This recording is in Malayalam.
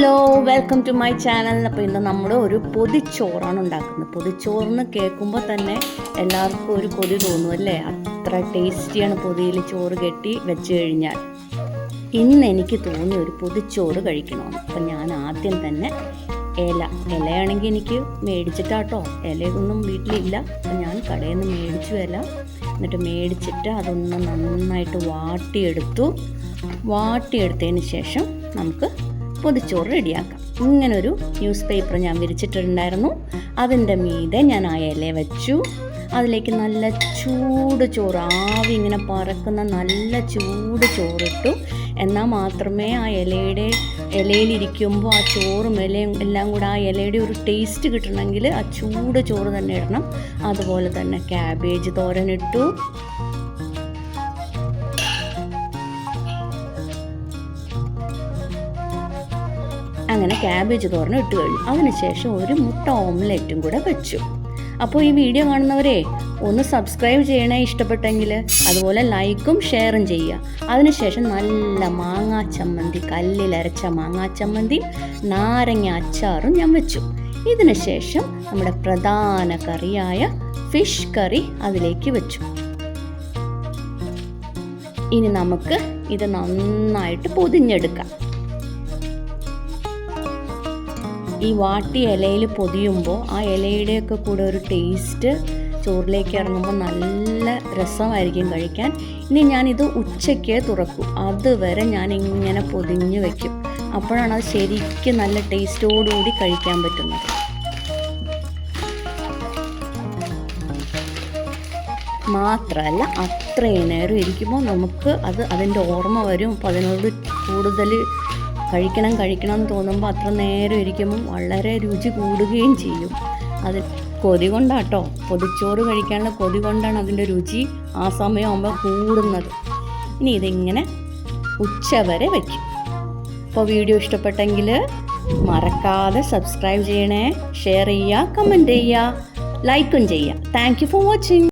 Hello, welcome to my channel. അപ്പോൾ ഇന്ന് നമ്മൾ ഒരു പൊതിച്ചോറാണ് ഉണ്ടാക്കുന്നത്. പൊതിച്ചോറിന് കേൾക്കുമ്പോൾ തന്നെ എല്ലാവർക്കും ഒരു കൊതി തോന്നും അല്ലേ? അത്ര ടേസ്റ്റിയാണ് പൊതിയിൽ ചോറ് കെട്ടി വെച്ച് കഴിഞ്ഞാൽ. ഇന്ന് എനിക്ക് തോന്നി ഒരു പൊതിച്ചോറ് കഴിക്കണമെന്ന്. അപ്പം ഞാൻ ആദ്യം തന്നെ ഇലയാണെങ്കിൽ എനിക്ക് മേടിച്ചിട്ടാട്ടോ, ഇലയൊന്നും വീട്ടിലില്ല. അപ്പം ഞാൻ കടയിൽ നിന്ന് മേടിച്ചു എന്നിട്ട് മേടിച്ചിട്ട് അതൊന്ന് നന്നായിട്ട് വാട്ടിയെടുത്തതിന് ശേഷം നമുക്ക് പൊതിച്ചോറ് റെഡിയാക്കാം. ഇങ്ങനൊരു ന്യൂസ് പേപ്പർ ഞാൻ വിരിച്ചിട്ടുണ്ടായിരുന്നു. അതിൻ്റെ മീതെ ഞാൻ ആ ഇല വെച്ചു. അതിലേക്ക് നല്ല ചൂട് ചോറ്, ആവി ഇങ്ങനെ പറക്കുന്ന നല്ല ചൂട് ചോറിട്ടു. എന്നാൽ മാത്രമേ ആ ഇലയിലിരിക്കുമ്പോൾ ആ ചോറും ഇലയും എല്ലാം കൂടെ ആ ഇലയുടെ ഒരു ടേസ്റ്റ് കിട്ടണമെങ്കിൽ ആ ചൂട് ചോറ് തന്നെ ഇടണം. അതുപോലെ തന്നെ ക്യാബേജ് തോരനിട്ടു. അങ്ങനെ ക്യാബേജ് തോരൻ ഇട്ട് കഴിഞ്ഞു. അതിനുശേഷം ഒരു മുട്ട ഓംലെറ്റും കൂടെ വെച്ചു. അപ്പോൾ ഈ വീഡിയോ കാണുന്നവരെ ഒന്ന് സബ്സ്ക്രൈബ് ചെയ്യണേ ഇഷ്ടപ്പെട്ടെങ്കിൽ. അതുപോലെ ലൈക്കും ഷെയറും ചെയ്യുക. അതിനുശേഷം നല്ല മാങ്ങാ ചമ്മന്തി, കല്ലിലരച്ച മാങ്ങാ ചമ്മന്തി, നാരങ്ങ അച്ചാറും ഞാൻ വെച്ചു. ഇതിന് ശേഷം നമ്മുടെ പ്രധാന കറിയായ ഫിഷ് കറി അതിലേക്ക് വെച്ചു. ഇനി നമുക്ക് ഇത് നന്നായിട്ട് പൊതിഞ്ഞെടുക്കാം. ഈ വാട്ടിയ ഇലയിൽ പൊതിയുമ്പോൾ ആ ഇലയുടെയൊക്കെ കൂടെ ഒരു ടേസ്റ്റ് ചോറിലേക്ക് ഇറങ്ങുമ്പോൾ നല്ല രസമായിരിക്കും കഴിക്കാൻ. ഇനി ഞാനിത് ഉച്ചയ്ക്ക് തുറക്കും. അതുവരെ ഞാൻ ഇങ്ങനെ പൊതിഞ്ഞ് വയ്ക്കും. അപ്പോഴാണ് അത് ശരിക്കും നല്ല ടേസ്റ്റോടുകൂടി കഴിക്കാൻ പറ്റുന്നത്. മാത്രമല്ല അത്രയും നേരം ഇരിക്കുമ്പോൾ നമുക്ക് അതിൻ്റെ ഓർമ്മ വരും. അപ്പോൾ അതിനോട് കൂടുതൽ കഴിക്കണം എന്ന് തോന്നുമ്പോൾ അത്ര നേരം ഇരിക്കുമ്പം വളരെ രുചി കൂടുകയും ചെയ്യും. അത് കൊതി കൊണ്ടാട്ടോ, പൊതിച്ചോറ് കഴിക്കാനുള്ള കൊതി കൊണ്ടാണ് അതിൻ്റെ രുചി ആ സമയമാകുമ്പോൾ കൂടുന്നത്. ഇനി ഇതിങ്ങനെ ഉച്ചവരെ വയ്ക്കും. അപ്പോൾ വീഡിയോ ഇഷ്ടപ്പെട്ടെങ്കിൽ മറക്കാതെ സബ്സ്ക്രൈബ് ചെയ്യണേ, ഷെയർ ചെയ്യുക, കമൻറ്റ് ചെയ്യുക, ലൈക്കും ചെയ്യുക. Thank you for watching.